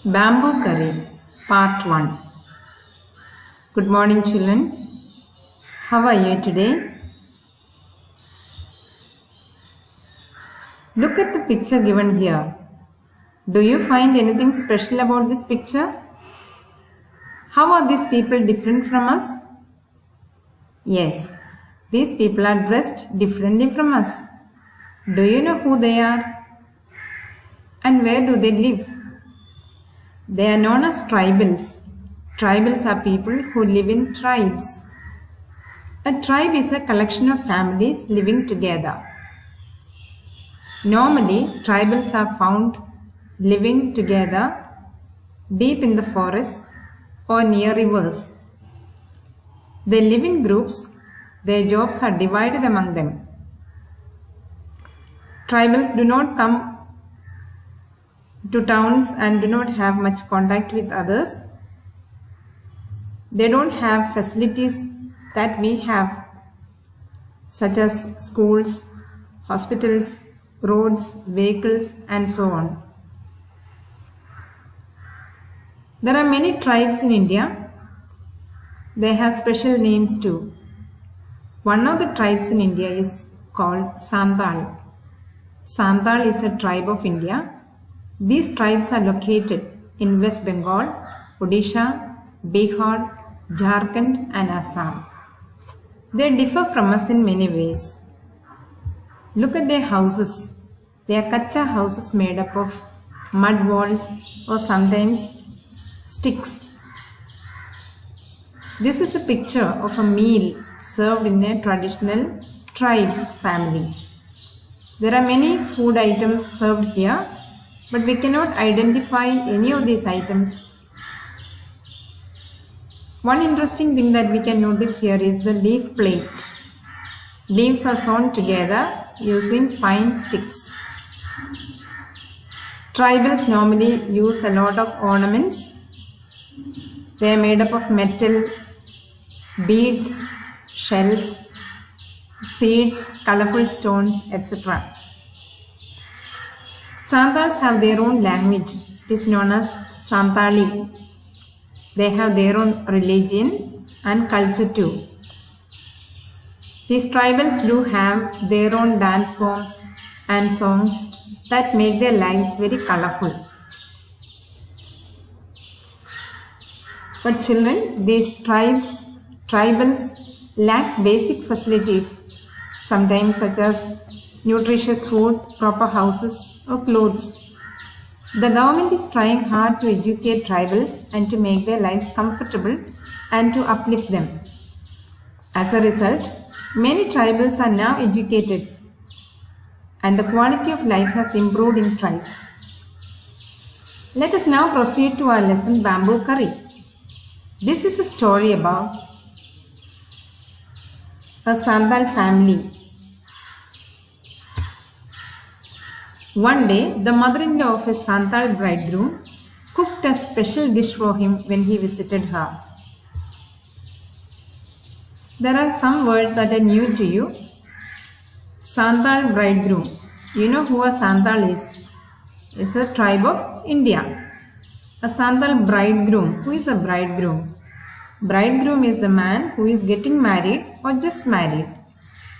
Bamboo Curry, Part 1. Good morning, children. How are you today? Look at the picture given here. Do you find anything special about this picture? How are these people different from us? Yes, these people are dressed differently from us. Do you know who they are? And where do they live? They are known as tribals. Tribals are people who live in tribes. A tribe is a collection of families living together. Normally, tribals are found living together deep in the forests or near rivers. They live in groups. Their jobs are divided among them. Tribals do not come to towns and do not have much contact with others. They don't have facilities that we have, such as schools, hospitals, roads, vehicles, and so on. There are many tribes in India. They have special names too. One of the tribes in India is called Santhal. Santhal is a tribe of India. These tribes are located in West Bengal, Odisha, Bihar, Jharkhand, and Assam. They differ from us in many ways. Look at their houses. They are kacha houses made up of mud walls or sometimes sticks. This is a picture of a meal served in a traditional tribe family. There are many food items served here, but we cannot identify any of these items. One interesting thing that we can notice here is the leaf plate. Leaves are sewn together using fine sticks. Tribals normally use a lot of ornaments. They are made up of metal, beads, shells, seeds, colorful stones, etc. Santhals have their own language. It is known as Santhali. They have their own religion and culture too. These tribals do have their own dance forms and songs that make their lives very colorful. But children, these tribals lack basic facilities, sometimes such as nutritious food, proper houses, or clothes. The government is trying hard to educate tribals and to make their lives comfortable and to uplift them. As a result, many tribals are now educated and the quality of life has improved in tribes. Let us now proceed to our lesson Bamboo Curry. This is a story about a Santhal family. One day, the mother-in-law of a Santhal bridegroom cooked a special dish for him when he visited her. There are some words that are new to you. Santhal bridegroom. You know who a Santhal is? It's a tribe of India. A Santhal bridegroom. Who is a bridegroom? Bridegroom is the man who is getting married or just married.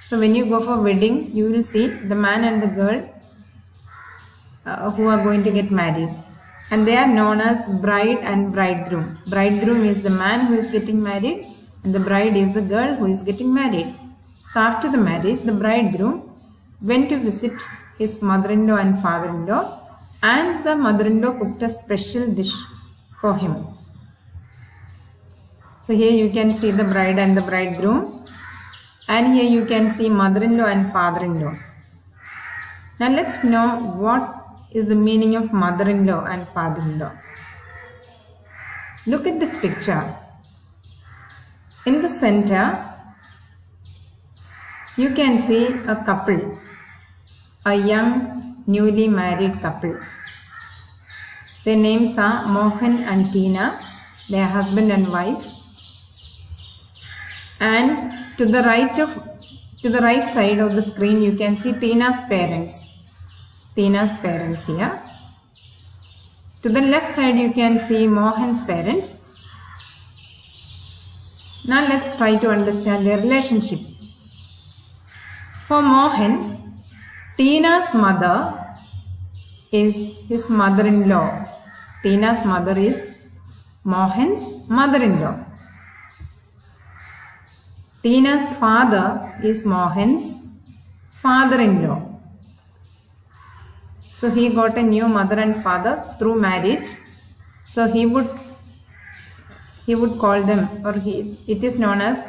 So when you go for wedding, you will see the man and the girl who are going to get married, and they are known as bride and bridegroom. Bridegroom is the man who is getting married and the bride is the girl who is getting married. So after the marriage, the bridegroom went to visit his mother-in-law and father-in-law, and the mother-in-law cooked a special dish for him. So here you can see the bride and the bridegroom, and here you can see mother-in-law and father-in-law. Now let's know what is the meaning of mother-in-law and father-in-law. Look at this picture. In the center, you can see a couple, a young newly married couple. Their names are Mohan and Tina. They are husband and wife. And to the right side of the screen, you can see Tina's parents. Tina's parents here. To the left side you can see Mohan's parents. Now let's try to understand their relationship. For Mohan, Tina's mother is his mother-in-law. Tina's mother is Mohan's mother-in-law. Tina's father is Mohan's father-in-law. So he got a new mother and father through marriage. So he would call them, or it is known as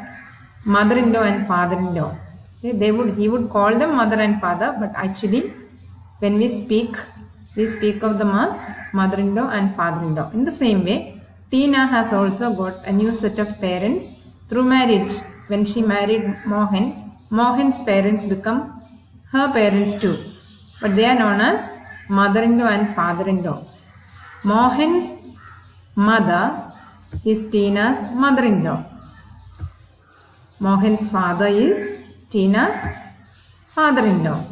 mother-in-law and father-in-law. He would call them mother and father, but actually when we speak of them as mother-in-law and father-in-law. In the same way, Tina has also got a new set of parents through marriage. When she married Mohan, Mohan's parents become her parents too. But they are known as mother-in-law and father-in-law. Mohan's mother is Tina's mother-in-law. Mohan's father is Tina's father-in-law.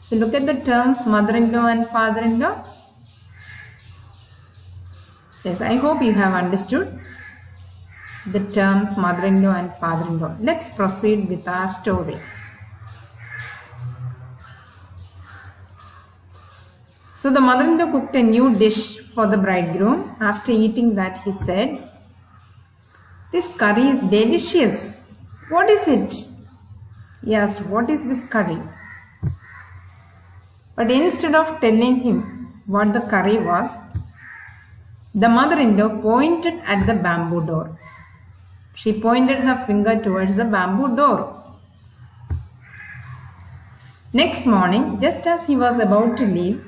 So look at the terms mother-in-law and father-in-law. Yes, I hope you have understood the terms mother-in-law and father-in-law. Let's proceed with our story. So the mother-in-law cooked a new dish for the bridegroom. After eating that, he said, "This curry is delicious. What is it?" He asked, "What is this curry?" But instead of telling him what the curry was, the mother-in-law pointed at the bamboo door. She pointed her finger towards the bamboo door. Next morning, just as he was about to leave,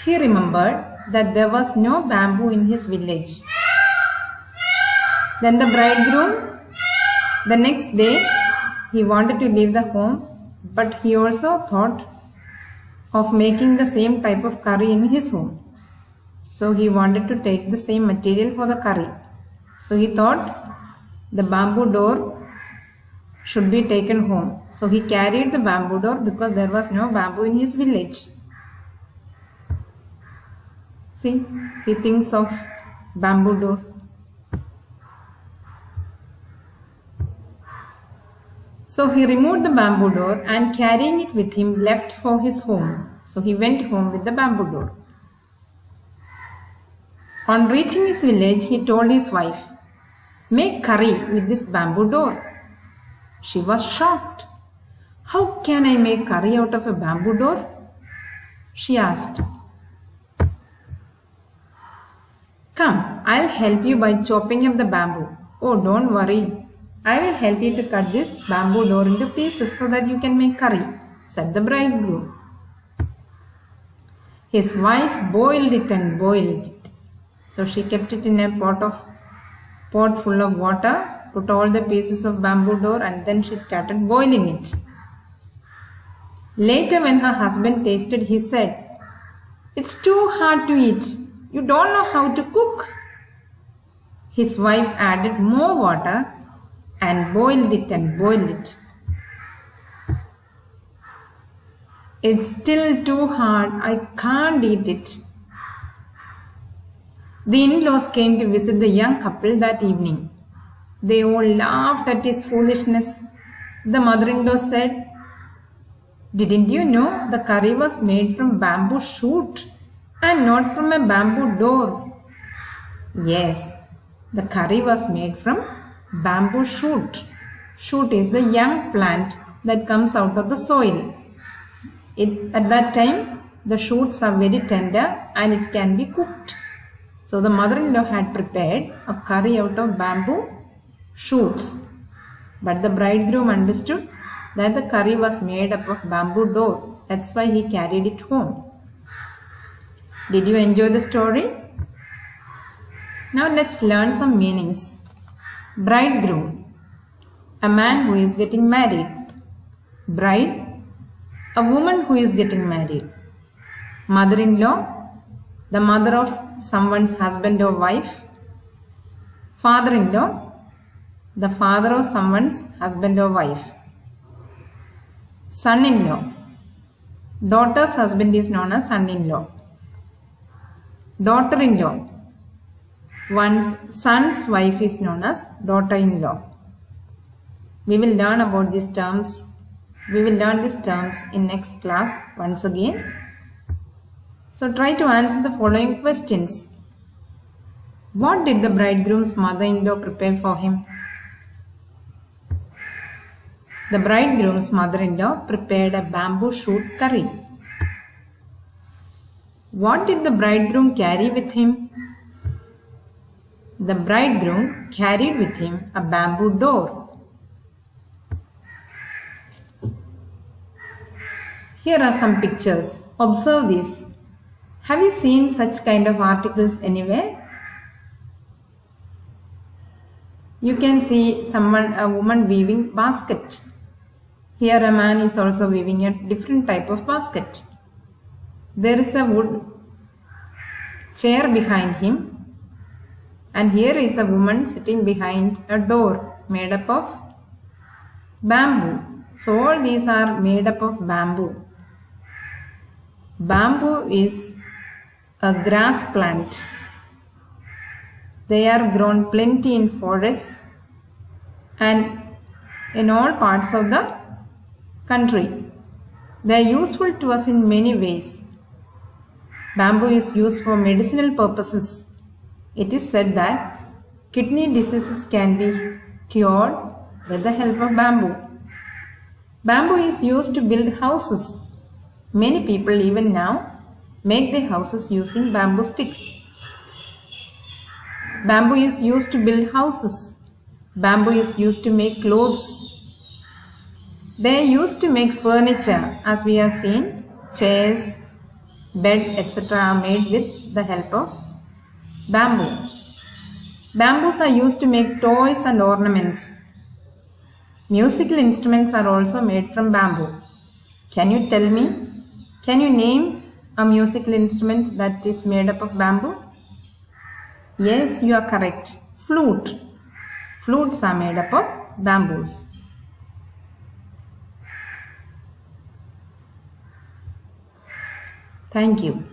he remembered that there was no bamboo in his village. Then the bridegroom, the next day, he wanted to leave the home, but he also thought of making the same type of curry in his home. So he wanted to take the same material for the curry. So he thought the bamboo door should be taken home. So he carried the bamboo door because there was no bamboo in his village. See, he thinks of bamboo door. So he removed the bamboo door and carrying it with him left for his home. So he went home with the bamboo door. On reaching his village, he told his wife, "Make curry with this bamboo door." She was shocked. "How can I make curry out of a bamboo door?" she asked. "Come, I'll help you by chopping up the bamboo." "Oh, don't worry. I will help you to cut this bamboo door into pieces so that you can make curry," said the bridegroom. His wife boiled it and boiled it. So she kept it in a pot full of water, put all the pieces of bamboo door, and then she started boiling it. Later, when her husband tasted, he said, "It's too hard to eat. You don't know how to cook." His wife added more water and boiled it and boiled it. "It's still too hard. I can't eat it." The in-laws came to visit the young couple that evening. They all laughed at his foolishness. The mother-in-law said, "Didn't you know the curry was made from bamboo shoot and not from a bamboo door?" Yes, the curry was made from bamboo shoot. Shoot is the young plant that comes out of the soil. At that time, the shoots are very tender and it can be cooked. So the mother-in-law had prepared a curry out of bamboo shoots. But the bridegroom understood that the curry was made up of bamboo door. That's why he carried it home. Did you enjoy the story? Now let's learn some meanings. Bridegroom, a man who is getting married. Bride, a woman who is getting married. Mother-in-law, the mother of someone's husband or wife. Father-in-law, the father of someone's husband or wife. Son-in-law, daughter's husband is known as son-in-law. daughter-in-law. One's son's wife is known as daughter-in-law. We will learn about these terms. We will learn these terms in next class once again. So try to answer the following questions. What did the bridegroom's mother-in-law prepare for him? The bridegroom's mother-in-law prepared a bamboo shoot curry. What did the bridegroom carry with him? The bridegroom carried with him a bamboo door. Here are some pictures. Observe these. Have you seen such kind of articles anywhere? You can see a woman weaving basket. Here a man is also weaving a different type of basket. There is a wood chair behind him, and here is a woman sitting behind a door made up of bamboo. So all these are made up of bamboo. Bamboo is a grass plant. They are grown plenty in forests and in all parts of the country. They are useful to us in many ways. Bamboo is used for medicinal purposes. It is said that kidney diseases can be cured with the help of bamboo. Bamboo is used to build houses. Many people even now make their houses using bamboo sticks. Bamboo is used to build houses. Bamboo is used to make clothes. They are used to make furniture, as we have seen. Chairs, bed, etc. are made with the help of bamboo. Bamboos are used to make toys and ornaments. Musical instruments are also made from bamboo. Can you tell me? Can you name a musical instrument that is made up of bamboo? Yes, you are correct. Flute. Flutes are made up of bamboos. Thank you.